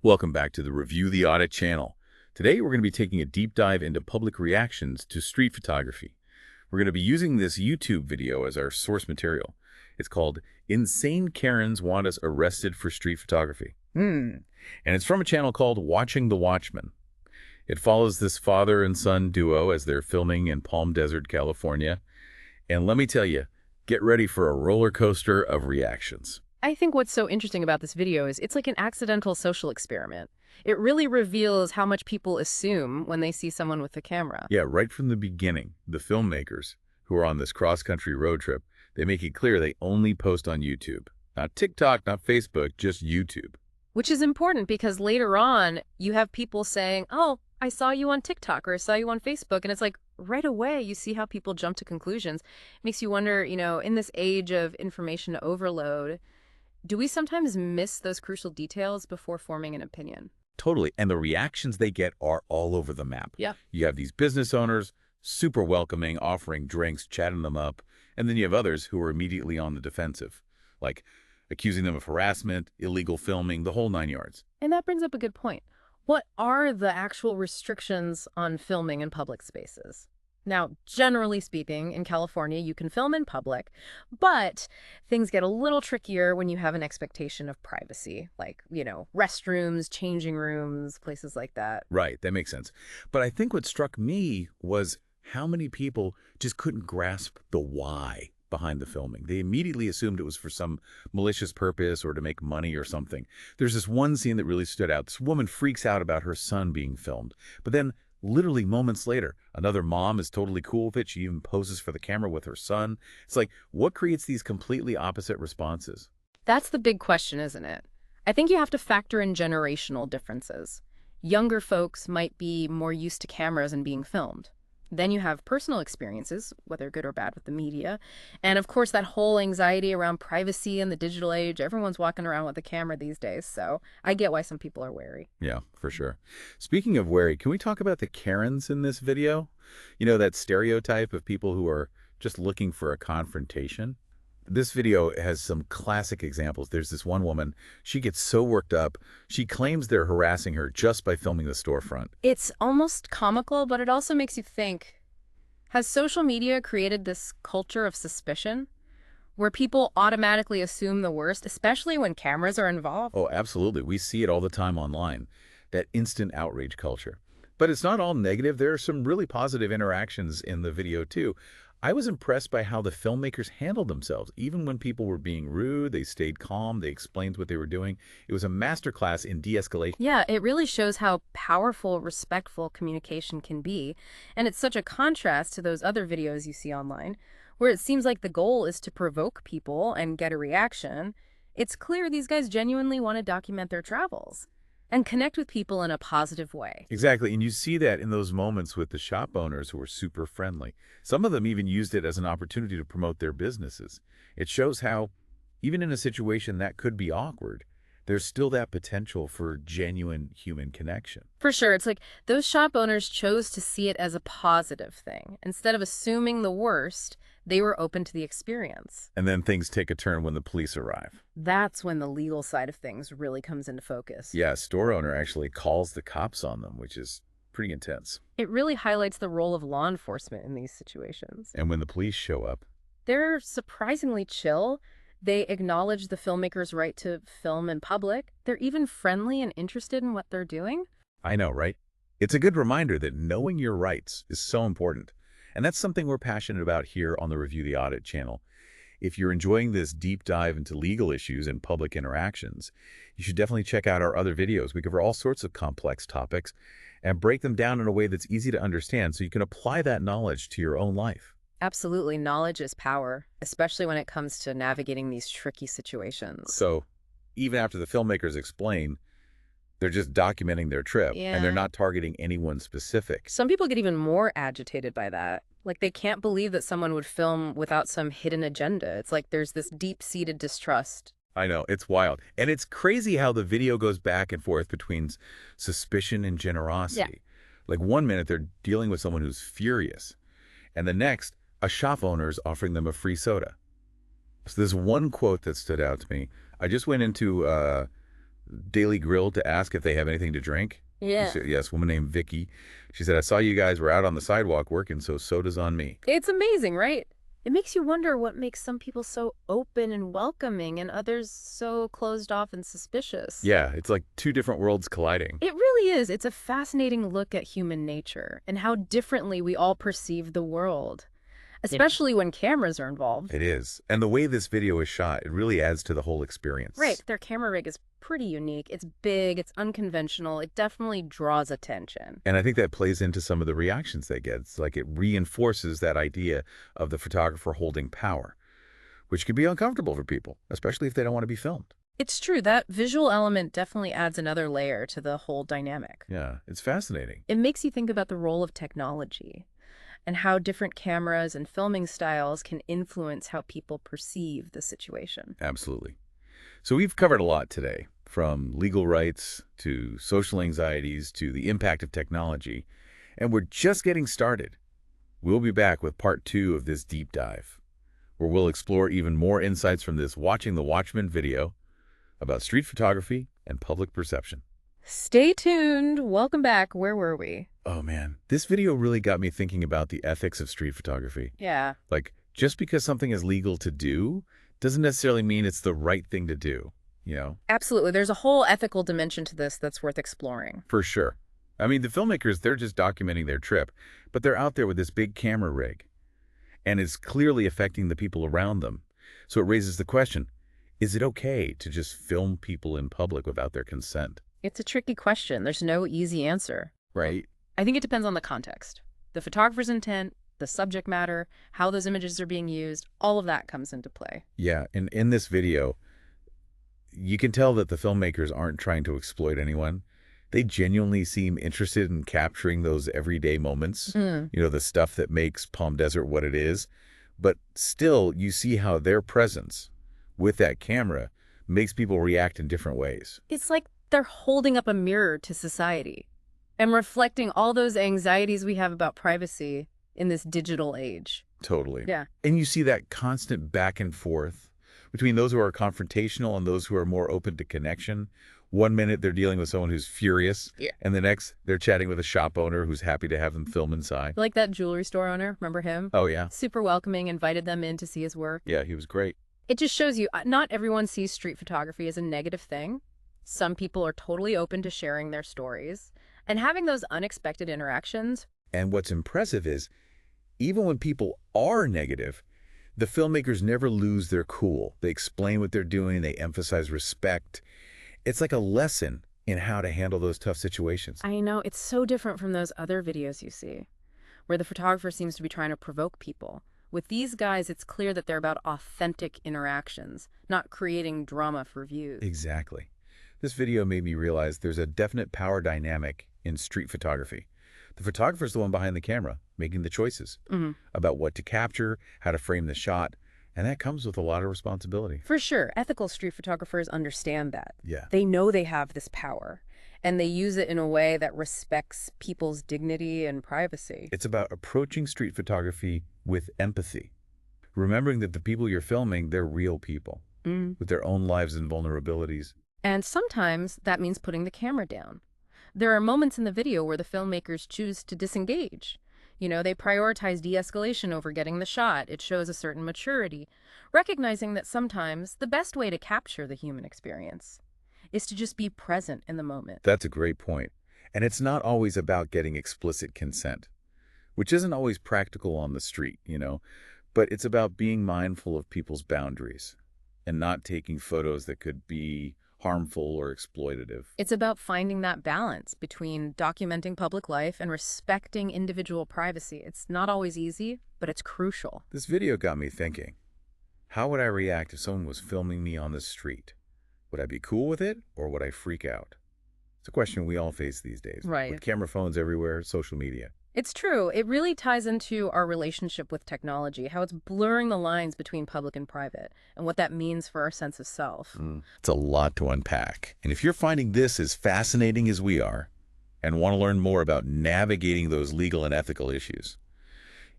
Welcome back to the Review the Audit channel. Today we're going to be taking a deep dive into public reactions to street photography. We're going to be using this YouTube video as our source material. It's called Insane Karens Want Us Arrested for Street Photography. And it's from a channel called Watching the Watchmen. It follows this father and son duo as they're filming in Palm Desert, California. And let me tell you, get ready for a roller coaster of reactions. I think what's so interesting about this video is it's like an accidental social experiment. It really reveals how much people assume when they see someone with a camera. Yeah, right from the beginning, the filmmakers who are on this cross-country road trip, they make it clear they only post on YouTube. Not TikTok, not Facebook, just YouTube. Which is important because later on, you have people saying, oh, I saw you on TikTok or I saw you on Facebook. And it's like right away, you see how people jump to conclusions. It makes you wonder, in this age of information overload, do we sometimes miss those crucial details before forming an opinion? Totally. And the reactions they get are all over the map. Yeah. You have these business owners, super welcoming, offering drinks, chatting them up. And then you have others who are immediately on the defensive, like accusing them of harassment, illegal filming, the whole 9 yards. And that brings up a good point. What are the actual restrictions on filming in public spaces? Now, generally speaking, in California, you can film in public, but things get a little trickier when you have an expectation of privacy, like, restrooms, changing rooms, places like that. Right, that makes sense. But I think what struck me was how many people just couldn't grasp the why behind the filming. They immediately assumed it was for some malicious purpose or to make money or something. There's this one scene that really stood out. This woman freaks out about her son being filmed, but then literally moments later, another mom is totally cool with it. She even poses for the camera with her son. It's like, what creates these completely opposite responses? That's the big question, isn't it? I think you have to factor in generational differences. Younger folks might be more used to cameras and being filmed. Then you have personal experiences, whether good or bad, with the media. And of course, that whole anxiety around privacy in the digital age. Everyone's walking around with a camera these days, so I get why some people are wary. Yeah, for sure. Speaking of wary, can we talk about the Karens in this video? That stereotype of people who are just looking for a confrontation? This video has some classic examples. There's this one woman, she gets so worked up, she claims they're harassing her just by filming the storefront. It's almost comical, but it also makes you think, has social media created this culture of suspicion where people automatically assume the worst, especially when cameras are involved? Oh, absolutely. We see it all the time online, that instant outrage culture. But it's not all negative. There are some really positive interactions in the video, too. I was impressed by how the filmmakers handled themselves. Even when people were being rude, they stayed calm, they explained what they were doing. It was a masterclass in de-escalation. Yeah, it really shows how powerful, respectful communication can be. And it's such a contrast to those other videos you see online, where it seems like the goal is to provoke people and get a reaction. It's clear these guys genuinely want to document their travels and connect with people in a positive way. Exactly, and you see that in those moments with the shop owners who are super friendly. Some of them even used it as an opportunity to promote their businesses. It shows how, even in a situation that could be awkward, there's still that potential for genuine human connection. For sure, it's like those shop owners chose to see it as a positive thing. Instead of assuming the worst, they were open to the experience. And then things take a turn when the police arrive. That's when the legal side of things really comes into focus. Yeah, a store owner actually calls the cops on them, which is pretty intense. It really highlights the role of law enforcement in these situations. And when the police show up, they're surprisingly chill. They acknowledge the filmmaker's right to film in public. They're even friendly and interested in what they're doing. I know, right? It's a good reminder that knowing your rights is so important. And that's something we're passionate about here on the Review the Audit channel. If you're enjoying this deep dive into legal issues and public interactions, you should definitely check out our other videos. We cover all sorts of complex topics and break them down in a way that's easy to understand so you can apply that knowledge to your own life. Absolutely. Knowledge is power, especially when it comes to navigating these tricky situations. So even after the filmmakers explain, they're just documenting their trip, and they're not targeting anyone specific. Some people get even more agitated by that. Like, they can't believe that someone would film without some hidden agenda. It's like there's this deep-seated distrust. I know, it's wild. And it's crazy how the video goes back and forth between suspicion and generosity. Like, one minute they're dealing with someone who's furious, and the next, a shop owner is offering them a free soda. So there's one quote that stood out to me. I just went into Daily Grill to ask if they have anything to drink. Yeah. Yes, woman named Vicky. She said, I saw you guys were out on the sidewalk working, so soda's on me. It's amazing, right? It makes you wonder what makes some people so open and welcoming and others so closed off and suspicious. Yeah, it's like two different worlds colliding. It really is. It's a fascinating look at human nature and how differently we all perceive the world, especially when cameras are involved. It is. And the way this video is shot, it really adds to the whole experience. Right. Their camera rig is pretty unique. It's big. It's unconventional. It definitely draws attention. And I think that plays into some of the reactions they get. It's like it reinforces that idea of the photographer holding power, which can be uncomfortable for people, especially if they don't want to be filmed. It's true. That visual element definitely adds another layer to the whole dynamic. Yeah, it's fascinating. It makes you think about the role of technology and how different cameras and filming styles can influence how people perceive the situation. Absolutely. So we've covered a lot today, from legal rights to social anxieties to the impact of technology, and we're just getting started. We'll be back with part 2 of this deep dive, where we'll explore even more insights from this Watching the Watchmen video about street photography and public perception. Stay tuned. Welcome back. Where were we? Oh man, this video really got me thinking about the ethics of street photography. Yeah. Like, just because something is legal to do doesn't necessarily mean it's the right thing to do, you know? Absolutely. There's a whole ethical dimension to this that's worth exploring. For sure. I mean, the filmmakers, they're just documenting their trip, but they're out there with this big camera rig, and it's clearly affecting the people around them. So it raises the question, is it okay to just film people in public without their consent? It's a tricky question. There's no easy answer. Right? I think it depends on the context. The photographer's intent, the subject matter, how those images are being used, all of that comes into play. Yeah, and in this video, you can tell that the filmmakers aren't trying to exploit anyone. They genuinely seem interested in capturing those everyday moments, you know, the stuff that makes Palm Desert what it is. But still, you see how their presence with that camera makes people react in different ways. It's like they're holding up a mirror to society and reflecting all those anxieties we have about privacy in this digital age. Totally. Yeah. And you see that constant back and forth between those who are confrontational and those who are more open to connection. One minute they're dealing with someone who's furious, and the next they're chatting with a shop owner who's happy to have them film inside. Like that jewelry store owner, remember him? Oh, yeah. Super welcoming, invited them in to see his work. Yeah, he was great. It just shows you, not everyone sees street photography as a negative thing. Some people are totally open to sharing their stories and having those unexpected interactions. And what's impressive is, even when people are negative, the filmmakers never lose their cool. They explain what they're doing. They emphasize respect. It's like a lesson in how to handle those tough situations. I know, it's so different from those other videos you see, where the photographer seems to be trying to provoke people. With these guys, it's clear that they're about authentic interactions, not creating drama for views. Exactly. This video made me realize there's a definite power dynamic in street photography. The photographer's the one behind the camera, making the choices about what to capture, how to frame the shot, and that comes with a lot of responsibility. For sure, ethical street photographers understand that. Yeah. They know they have this power, and they use it in a way that respects people's dignity and privacy. It's about approaching street photography with empathy, remembering that the people you're filming, they're real people with their own lives and vulnerabilities. And sometimes that means putting the camera down. There are moments in the video where the filmmakers choose to disengage. You know, they prioritize de-escalation over getting the shot. It shows a certain maturity, recognizing that sometimes the best way to capture the human experience is to just be present in the moment. That's a great point. And it's not always about getting explicit consent, which isn't always practical on the street, you know, but it's about being mindful of people's boundaries and not taking photos that could be harmful or exploitative. It's about finding that balance between documenting public life and respecting individual privacy. It's not always easy, but it's crucial. This video got me thinking, how would I react if someone was filming me on the street? Would I be cool with it, or would I freak out? It's a question we all face these days. Right. With camera phones everywhere, social media. It's true. It really ties into our relationship with technology, how it's blurring the lines between public and private, and what that means for our sense of self. It's a lot to unpack. And if you're finding this as fascinating as we are, and want to learn more about navigating those legal and ethical issues,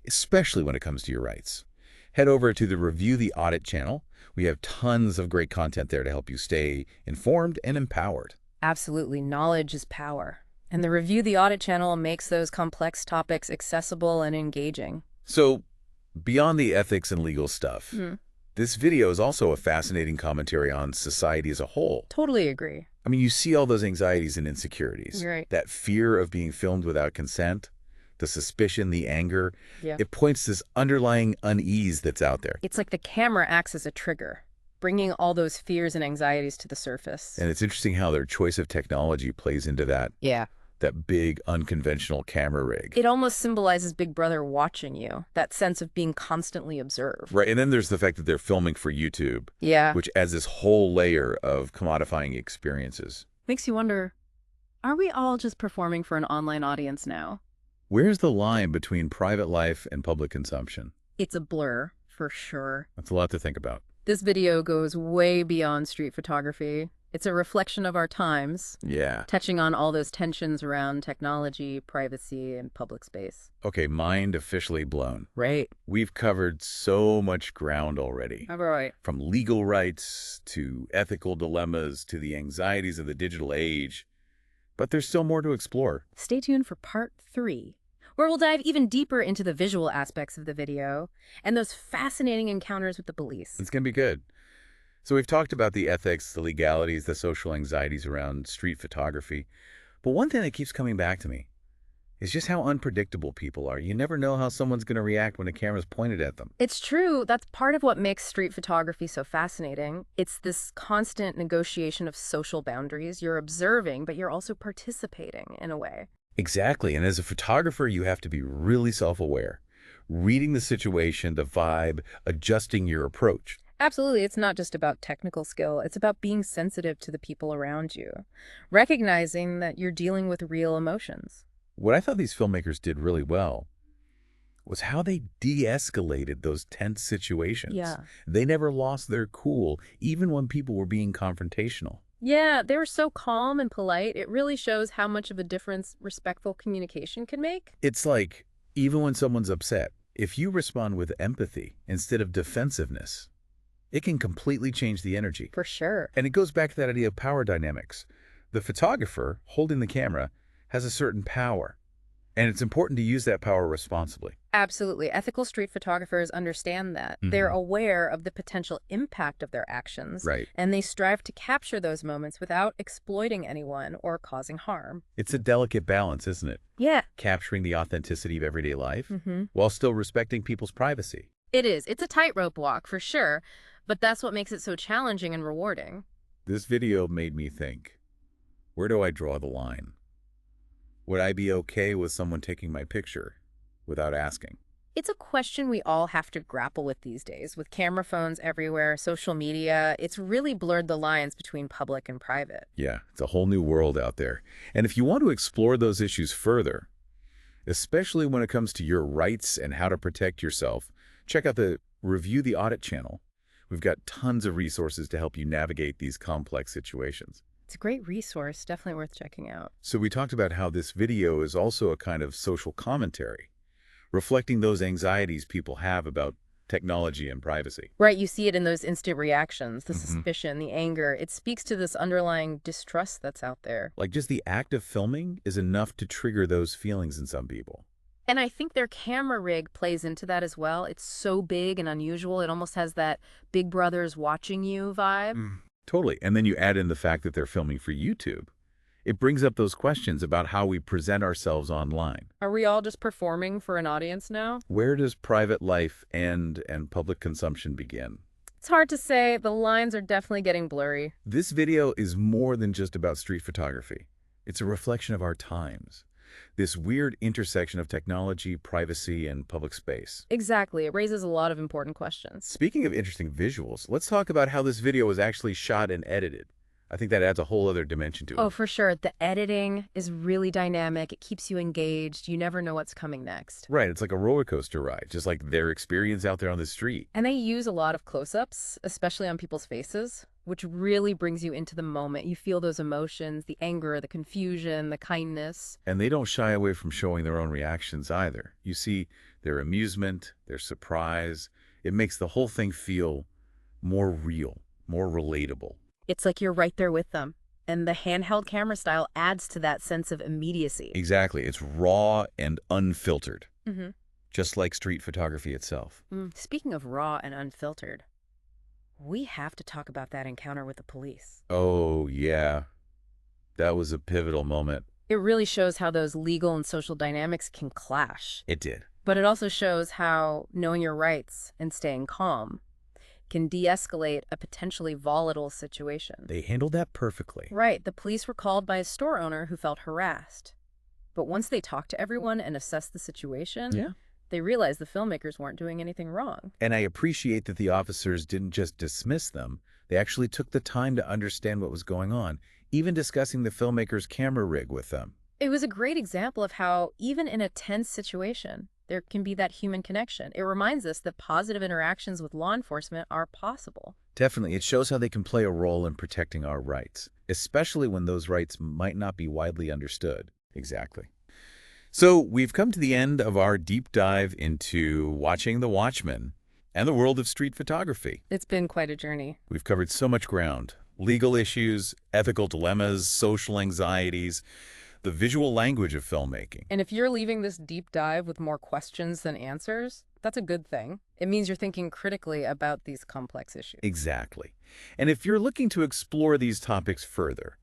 especially when it comes to your rights, head over to the Review the Audit channel, We have tons of great content there to help you stay informed and empowered. Absolutely. Knowledge is power. And the Review the Audit channel makes those complex topics accessible and engaging. So, beyond the ethics and legal stuff, Hmm. this video is also a fascinating commentary on society as a whole. Totally agree. I mean, you see all those anxieties and insecurities. You're right. That fear of being filmed without consent, the suspicion, the anger. Yeah. It points to this underlying unease that's out there. It's like the camera acts as a trigger, bringing all those fears and anxieties to the surface. And it's interesting how their choice of technology plays into that Yeah. big, unconventional camera rig. It almost symbolizes Big Brother watching you, that sense of being constantly observed. Right, and then there's the fact that they're filming for YouTube, Yeah. which adds this whole layer of commodifying experiences. Makes you wonder, are we all just performing for an online audience now? Where's the line between private life and public consumption? It's a blur, for sure. That's a lot to think about. This video goes way beyond street photography. It's a reflection of our times, Yeah. touching on all those tensions around technology, privacy, and public space. Okay, mind officially blown. Right. We've covered so much ground already. All right. From legal rights to ethical dilemmas to the anxieties of the digital age. But there's still more to explore. Stay tuned for part 3, where we'll dive even deeper into the visual aspects of the video and those fascinating encounters with the police. It's going to be good. So we've talked about the ethics, the legalities, the social anxieties around street photography. But one thing that keeps coming back to me is just how unpredictable people are. You never know how someone's going to react when a camera's pointed at them. It's true. That's part of what makes street photography so fascinating. It's this constant negotiation of social boundaries. You're observing, but you're also participating in a way. Exactly. And as a photographer, you have to be really self-aware, reading the situation, the vibe, adjusting your approach. Absolutely. It's not just about technical skill. It's about being sensitive to the people around you, recognizing that you're dealing with real emotions. What I thought these filmmakers did really well was how they de-escalated those tense situations. Yeah. They never lost their cool, even when people were being confrontational. Yeah, they were so calm and polite. It really shows how much of a difference respectful communication can make. It's like, even when someone's upset, if you respond with empathy instead of defensiveness, it can completely change the energy. For sure. And it goes back to that idea of power dynamics. The photographer holding the camera has a certain power, and it's important to use that power responsibly. Absolutely. Ethical street photographers understand that. They're aware of the potential impact of their actions. Right. And they strive to capture those moments without exploiting anyone or causing harm. It's a delicate balance, isn't it? Yeah. Capturing the authenticity of everyday life Mm-hmm. while still respecting people's privacy. It is. It's a tightrope walk, for sure. But that's what makes it so challenging and rewarding. This video made me think, where do I draw the line? Would I be okay with someone taking my picture without asking? It's a question we all have to grapple with these days. With camera phones everywhere, social media, it's really blurred the lines between public and private. Yeah, it's a whole new world out there. And if you want to explore those issues further, especially when it comes to your rights and how to protect yourself, check out the Review the Audit channel. We've got tons of resources to help you navigate these complex situations. It's a great resource, definitely worth checking out. So we talked about how this video is also a kind of social commentary, reflecting those anxieties people have about technology and privacy. Right, you see it in those instant reactions, the suspicion, the anger. It speaks to this underlying distrust that's out there. Like just the act of filming is enough to trigger those feelings in some people. And I think their camera rig plays into that as well. It's so big and unusual. It almost has that Big Brother's watching you vibe. Totally. And then you add in the fact that they're filming for YouTube. It brings up those questions about how we present ourselves online. Are we all just performing for an audience now? Where does private life end and public consumption begin? It's hard to say. The lines are definitely getting blurry. This video is more than just about street photography. It's a reflection of our times. This weird intersection of technology, privacy, and public space. Exactly. It raises a lot of important questions. Speaking of interesting visuals, let's talk about how this video was actually shot and edited. I think that adds a whole other dimension to it. Oh, for sure. The editing is really dynamic. It keeps you engaged. You never know what's coming next. Right, it's like a roller coaster ride, just like their experience out there on the street. And they use a lot of close-ups, especially on people's faces, which really brings you into the moment. You feel those emotions, the anger, the confusion, the kindness. And they don't shy away from showing their own reactions either. You see their amusement, their surprise. It makes the whole thing feel more real, more relatable. It's like you're right there with them. And the handheld camera style adds to that sense of immediacy. Exactly. It's raw and unfiltered, Mm-hmm. just like street photography itself. Speaking of raw and unfiltered, we have to talk about that encounter with the police. Oh, yeah. That was a pivotal moment. It really shows how those legal and social dynamics can clash. It did. But it also shows how knowing your rights and staying calm can de-escalate a potentially volatile situation. They handled that perfectly. Right, the police were called by a store owner who felt harassed. But once they talked to everyone and assessed the situation, they realized the filmmakers weren't doing anything wrong. And I appreciate that the officers didn't just dismiss them. They actually took the time to understand what was going on, even discussing the filmmaker's camera rig with them. It was a great example of how, even in a tense situation, there can be that human connection. It reminds us that positive interactions with law enforcement are possible. Definitely, it shows how they can play a role in protecting our rights, especially when those rights might not be widely understood. Exactly. So we've come to the end of our deep dive into watching The Watchmen and the world of street photography. It's been quite a journey. We've covered so much ground: legal issues, ethical dilemmas, social anxieties, the visual language of filmmaking. And if you're leaving this deep dive with more questions than answers, that's a good thing. It means you're thinking critically about these complex issues. Exactly. And if you're looking to explore these topics further,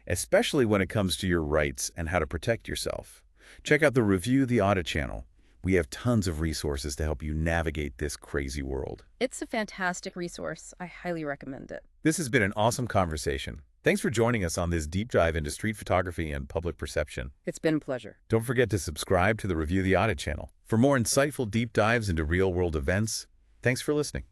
especially when it comes to your rights and how to protect yourself, check out the Review the Audit channel. We have tons of resources to help you navigate this crazy world. It's a fantastic resource. I highly recommend it. This has been an awesome conversation. Thanks for joining us on this deep dive into street photography and public perception. It's been a pleasure. Don't forget to subscribe to the Review the Audit channel for more insightful deep dives into real-world events. Thanks for listening.